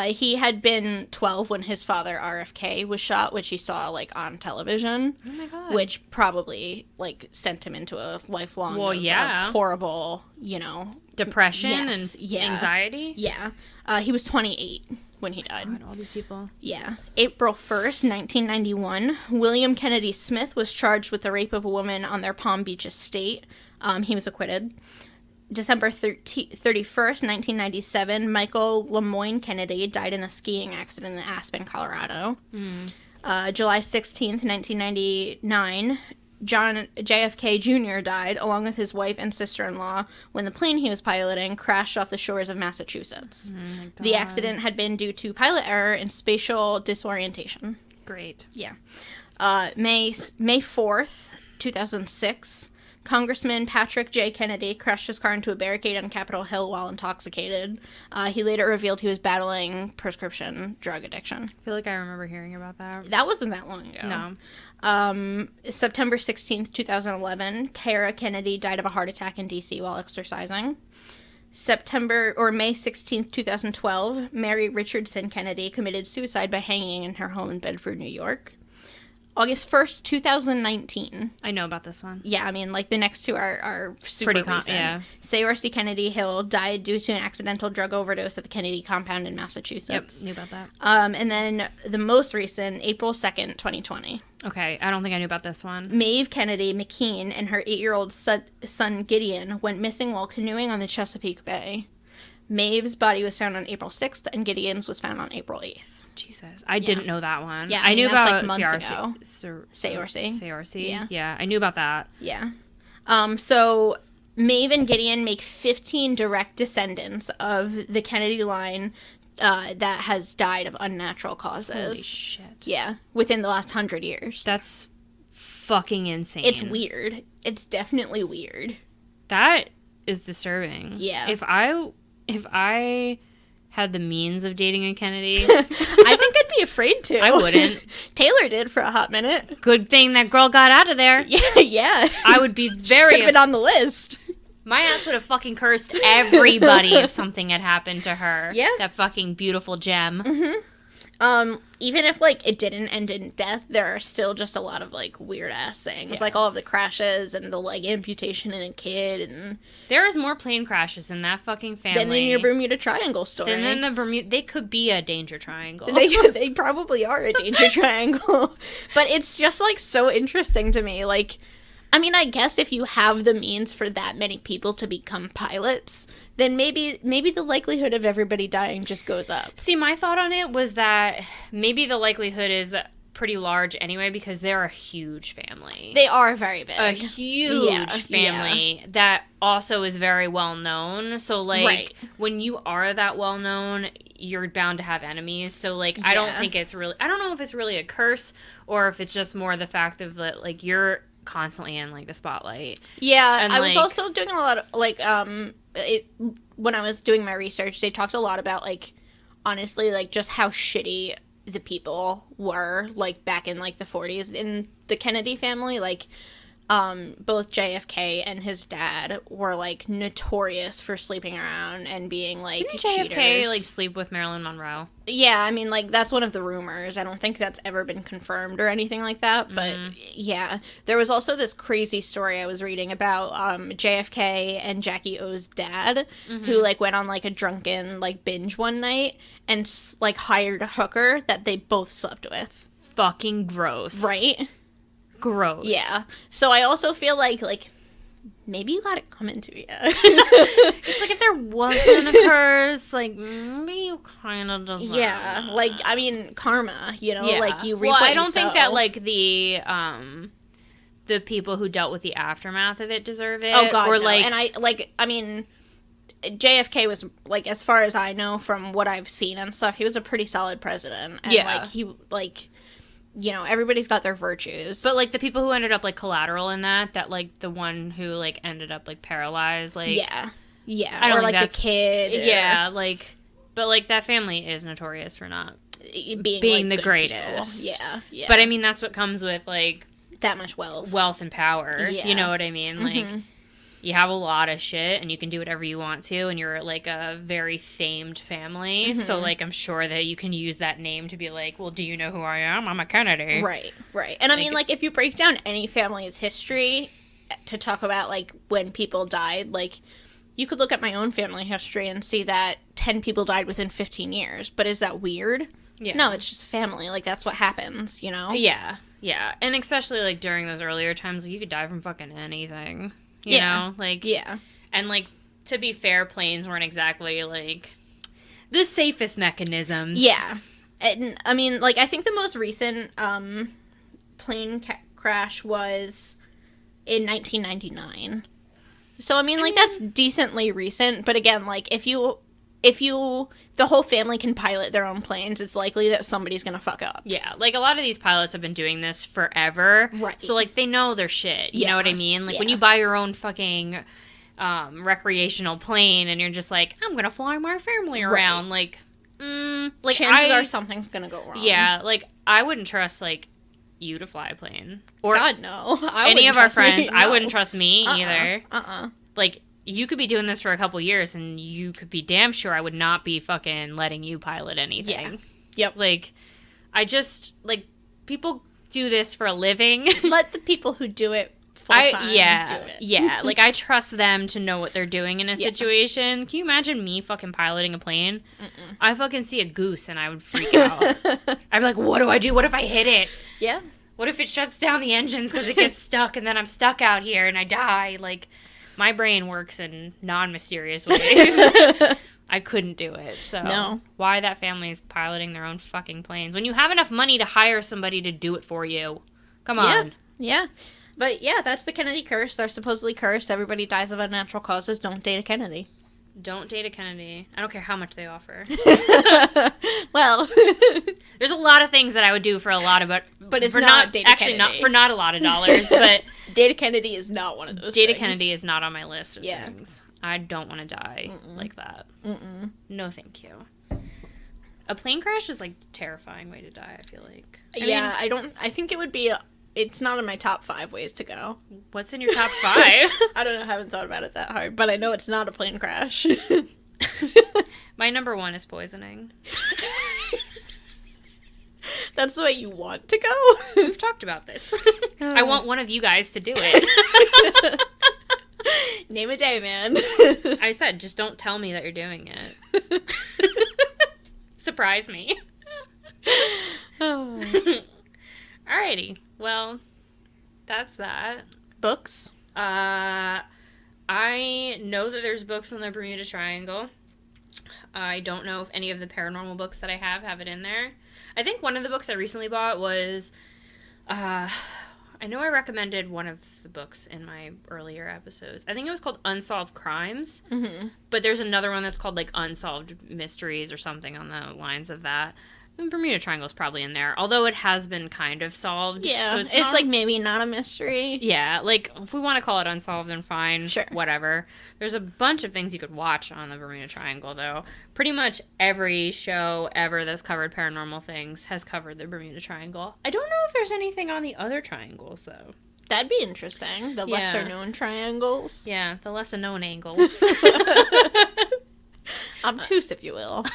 He had been 12 when his father, RFK, was shot, which he saw, on television. Oh, my God. Which probably, sent him into a lifelong of horrible, depression and yeah. anxiety? Yeah. He was 28 when he died. God, all these people. Yeah. April 1st, 1991, William Kennedy Smith was charged with the rape of a woman on their Palm Beach estate. He was acquitted. December 31st, 1997, Michael LeMoyne Kennedy died in a skiing accident in Aspen, Colorado. July 16th, 1999, John JFK Jr. died, along with his wife and sister-in-law, when the plane he was piloting crashed off the shores of Massachusetts. The accident had been due to pilot error and spatial disorientation. Great. Yeah. May 4th, 2006, Congressman Patrick J. Kennedy crashed his car into a barricade on Capitol Hill while intoxicated. He later revealed he was battling prescription drug addiction. I feel like I remember hearing about that. That wasn't that long ago. No. September 16th, 2011, Kara Kennedy died of a heart attack in D.C. while exercising. May 16th, 2012, Mary Richardson Kennedy committed suicide by hanging in her home in Bedford, New York. August 1st, 2019. I know about this one. Yeah, the next two are super recent. Yeah. Saoirse Kennedy Hill died due to an accidental drug overdose at the Kennedy compound in Massachusetts. Yep, knew about that. And then the most recent, April 2nd, 2020. Okay, I don't think I knew about this one. Maeve Kennedy McKean and her 8-year-old son Gideon went missing while canoeing on the Chesapeake Bay. Maeve's body was found on April 6th, and Gideon's was found on April 8th. Jesus. I didn't know that one. Yeah, I knew about months ago. Saoirse. Yeah. Yeah, I knew about that. Yeah. So Maeve and Gideon make 15 direct descendants of the Kennedy line that has died of unnatural causes. Holy shit. Yeah, within the last 100 years. That's fucking insane. It's weird. It's definitely weird. That is disturbing. Yeah. If I had the means of dating a Kennedy, I think I'd be afraid to. I wouldn't. Taylor did for a hot minute. Good thing that girl got out of there. Yeah. I would be very... She could have been on the list. My ass would have fucking cursed everybody if something had happened to her. Yeah. That fucking beautiful gem. Mm-hmm. Even if, it didn't end in death, there are still just a lot of, weird-ass things. Yeah. All of the crashes and the leg amputation in a kid and... There is more plane crashes in that fucking family. Than in your Bermuda Triangle story. Than in the Bermuda... They could be a danger triangle. They probably are a danger triangle. But it's just, so interesting to me. I mean, I guess if you have the means for that many people to become pilots, then maybe the likelihood of everybody dying just goes up. See, my thought on it was that maybe the likelihood is pretty large anyway because they're a huge family. They are very big. A huge family that also is very well known. So, like, when you are that well known, you're bound to have enemies. So, like, I don't think it's really... I don't know if it's really a curse or if it's just more the fact of that, like, you're constantly in, like, the spotlight. Yeah, and, I was also doing a lot of, like, when I was doing my research, they talked a lot about, like, honestly, like, just how shitty the people were, like, back in, like, the 40s in the Kennedy family. Like, both JFK and his dad were, like, notorious for sleeping around and being, like, Didn't cheaters. JFK, like, sleep with Marilyn Monroe? Yeah, I mean, like, that's one of the rumors. I don't think that's ever been confirmed or anything like that, but, yeah. There was also this crazy story I was reading about JFK and Jackie O's dad, who, like, went on, like, a drunken, like, binge one night and, like, hired a hooker that they both slept with. Fucking gross. Right? Gross. Yeah. So I also feel like maybe you got it coming to you. It's like if there wasn't a curse, like, maybe you kind of deserve Yeah. Like, I mean, karma, you know? Yeah. Like, you reap well, what I don't you think sow. that, like, the people who dealt with the aftermath of it deserve it. Oh, God, or, no. like... And I mean, JFK was, like, as far as I know from what I've seen and stuff, he was a pretty solid president. And, like, he, like... You know, everybody's got their virtues. But, like, the people who ended up, like, collateral in that, like, the one who, like, ended up, like, paralyzed, like... Yeah. Yeah. I don't or, think like, the kid. Yeah, like... But, like, that family is notorious for not being like, the greatest. Yeah. But, I mean, that's what comes with, like... That much wealth. Wealth and power. Yeah. You know what I mean? Like... You have a lot of shit, and you can do whatever you want to, and you're, like, a very famed family. So, like, I'm sure that you can use that name to be like, well, do you know who I am? I'm a Kennedy. Right. And, I mean, like, if you break down any family's history to talk about, like, when people died, like, you could look at my own family history and see that 10 people died within 15 years. But is that weird? Yeah. No, it's just family. Like, that's what happens, you know? Yeah. And especially, like, during those earlier times, like, you could die from fucking anything. You know? Like... Yeah. And, like, to be fair, planes weren't exactly, like, the safest mechanisms. Yeah. And, I mean, like, I think the most recent plane crash was in 1999. So, I mean, that's decently recent. But, again, like, if the whole family can pilot their own planes, it's likely that somebody's gonna fuck up. Yeah, like, a lot of these pilots have been doing this forever. Right. So, like, they know their shit. You know what I mean? Like, when you buy your own fucking recreational plane and you're just like, I'm gonna fly my family around, like, chances are something's gonna go wrong. Yeah, like, I wouldn't trust, like, you to fly a plane. Or God, no. any of our friends. I wouldn't trust me either. Like, you could be doing this for a couple years, and you could be damn sure I would not be fucking letting you pilot anything. Yeah. Yep. Like, I just, like, people do this for a living. Let the people who do it full-time do it. Yeah. Like, I trust them to know what they're doing in a situation. Can you imagine me fucking piloting a plane? I fucking see a goose, and I would freak out. I'd be like, what do I do? What if I hit it? Yeah. What if it shuts down the engines because it gets stuck, and then I'm stuck out here, and I die? Like... My brain works in non-mysterious ways. I couldn't do it. So no. Why that family is piloting their own fucking planes when you have enough money to hire somebody to do it for you? Come on. Yeah. But yeah, that's the Kennedy curse. They're supposedly cursed. Everybody dies of unnatural causes. Don't date a Kennedy. Don't date a Kennedy. I don't care how much they offer. Well, there's a lot of things that I would do for a lot of, but it's for not date a actually Kennedy. Not for not a lot of dollars, but date a Kennedy is not one of those. Date a things. Kennedy is not on my list of things. I don't want to die like that. No, thank you. A plane crash is like a terrifying way to die. I feel like. I think it would be. It's not in my top 5 ways to go. What's in your top 5? I don't know. I haven't thought about it that hard, but I know it's not a plane crash. My number 1 is poisoning. That's the way you want to go? We've talked about this. I want one of you guys to do it. Name a day, man. I said, just don't tell me that you're doing it. Surprise me. Alrighty. Well, that's that. Books? I know that there's books on the Bermuda Triangle. I don't know if any of the paranormal books that I have it in there. I think one of the books I recently bought was, I know I recommended one of the books in my earlier episodes. I think it was called Unsolved Crimes, but there's another one that's called, like, Unsolved Mysteries or something on the lines of that. Bermuda Triangle is probably in there, although it has been kind of solved. Yeah, so it's like maybe not a mystery. Yeah, like, if we want to call it unsolved, then fine. Sure. Whatever. There's a bunch of things you could watch on the Bermuda Triangle, though. Pretty much every show ever that's covered paranormal things has covered the Bermuda Triangle. I don't know if there's anything on the other triangles, though. That'd be interesting. The lesser-known triangles. Yeah, the lesser-known angles. Obtuse, if you will.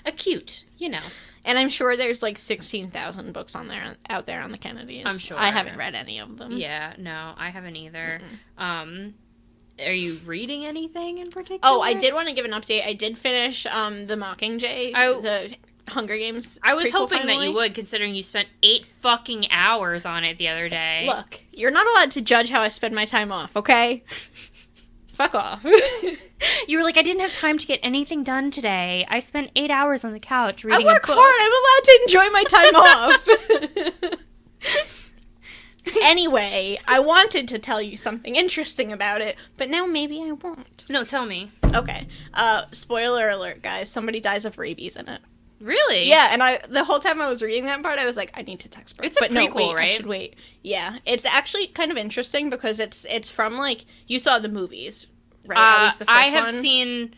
Acute, you know. And I'm sure there's like 16,000 books out there on the Kennedys. I'm sure. I haven't read any of them. Yeah, no, I haven't either. Are you reading anything in particular? Oh, I did want to give an update. I did finish the Mockingjay, the Hunger Games. I was prequel hoping finally. that you would, considering you spent 8 fucking hours on it the other day. Look, you're not allowed to judge how I spend my time off, okay? Fuck off. You were like, I didn't have time to get anything done today. I spent 8 hours on the couch reading I work a book. hard. I'm allowed to enjoy my time off. Anyway, I wanted to tell you something interesting about it, but now maybe I won't. No, tell me. Okay. Spoiler alert, guys. Somebody dies of rabies in it. Really? Yeah, and the whole time I was reading that part, I was like, I need to text Brooke. It's a prequel, right? I should wait. Yeah, it's actually kind of interesting because it's from, like, you saw the movies, right? At least the first I have one. seen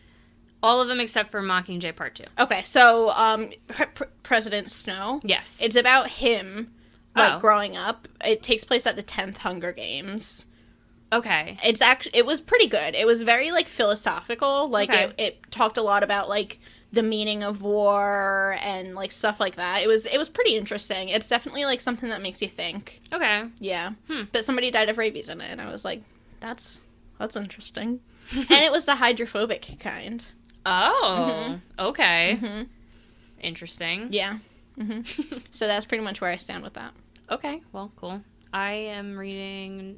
all of them except for Mockingjay Part 2. Okay, so President Snow. Yes. It's about him, like, growing up. It takes place at the 10th Hunger Games. Okay. It was pretty good. It was very, like, philosophical. Like, Okay. it talked a lot about, like, the meaning of war and, like, stuff like that. It was pretty interesting. It's definitely, like, something that makes you think. Okay. Yeah. But somebody died of rabies in it, and I was like, that's interesting. And it was the hydrophobic kind. Oh. Okay. Interesting. Yeah. So that's pretty much where I stand with that. Okay. Well, cool. I am reading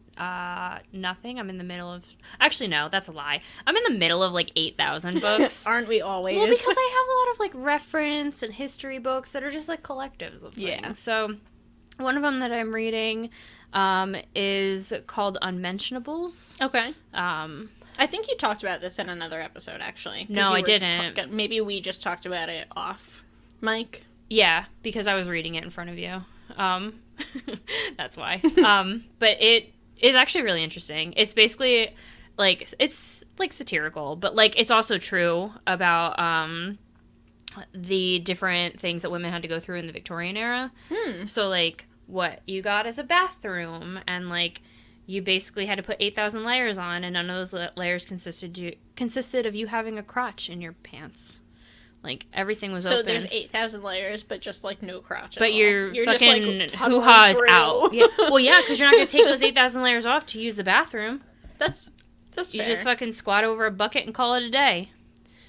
nothing. I'm in the middle of... Actually, no, that's a lie. I'm in the middle of, like, 8,000 books. Aren't we always? Well, because I have a lot of, like, reference and history books that are just, like, collectives of things. Yeah. So, one of them that I'm reading is called Unmentionables. Okay. I think you talked about this in another episode, actually. No, I didn't. Maybe we just talked about it off mic. Yeah, because I was reading it in front of you. That's why. But it is actually really interesting. It's basically, like, it's, like, satirical, but, like, it's also true about, the different things that women had to go through in the Victorian era. So, like, what you got is a bathroom, and, like, you basically had to put 8,000 layers on, and none of those layers consisted of you having a crotch in your pants. Like, everything was open. So there's 8,000 layers, but just, like, no crotch at but all. you're fucking just, like, hoo-ha is through. out. Yeah. Well, yeah, because you're not going to take those 8,000 layers off to use the bathroom. That's You fair. just fucking squat over a bucket and call it a day.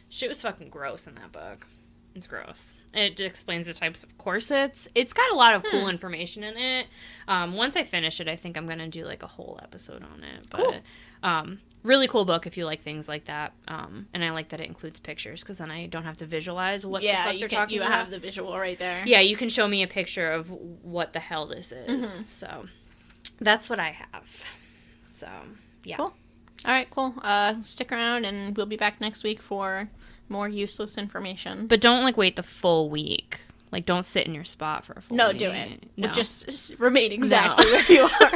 Shit was fucking gross in that book. It's gross. It explains the types of corsets. It's got a lot of cool information in it. Once I finish it, I think I'm going to do, like, a whole episode on it. But, Cool. Really cool book if you like things like that. And I like that it includes pictures, because then I don't have to visualize what the fuck they're talking about. You have the visual right there. Yeah, you can show me a picture of what the hell this is. So, that's what I have. So, yeah. Cool. All right, cool. Stick around, and we'll be back next week for more useless information. But don't, like, wait the full week. Like, don't sit in your spot for a full week. Do it. No. Just remain exactly where you are.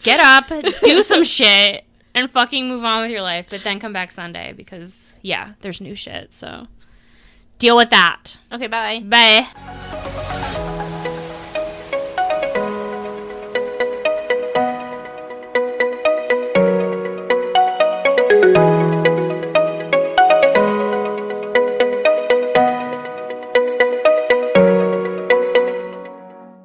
Get up, do some shit, and fucking move on with your life. But then come back Sunday because, yeah, there's new shit. So, deal with that. Okay, bye. Bye.